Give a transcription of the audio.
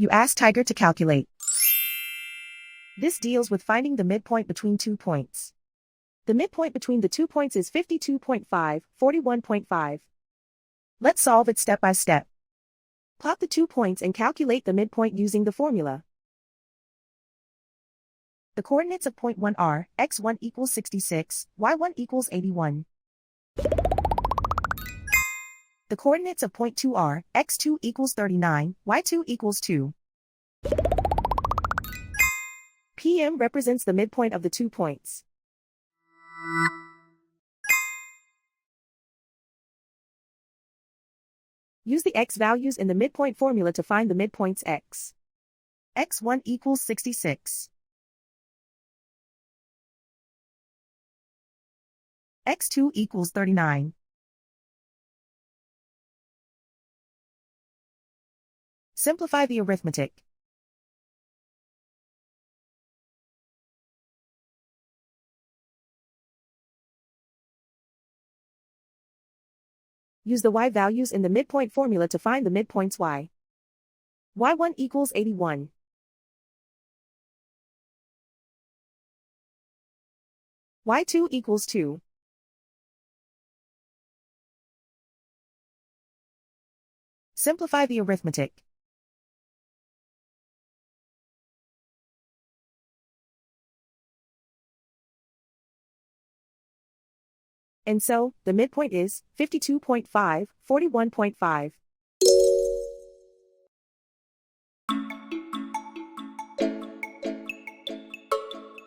You ask Tiger to calculate. This deals with finding the midpoint between 2 points. The midpoint between the 2 points is 52.5, 41.5. Let's solve it step by step. Plot the 2 points and calculate the midpoint using the formula. The coordinates of point 1 are x1 equals 66, y1 equals 81. The coordinates of point 2 are x2 equals 39, y2 equals 2. PM represents the midpoint of the 2 points. Use the x values in the midpoint formula to find the midpoints x. x1 equals 66. x2 equals 39. Simplify the arithmetic. Use the y values in the midpoint formula to find the midpoints y. y1 equals 81. y2 equals 2. Simplify the arithmetic. And so, the midpoint is 52.5, 41.5.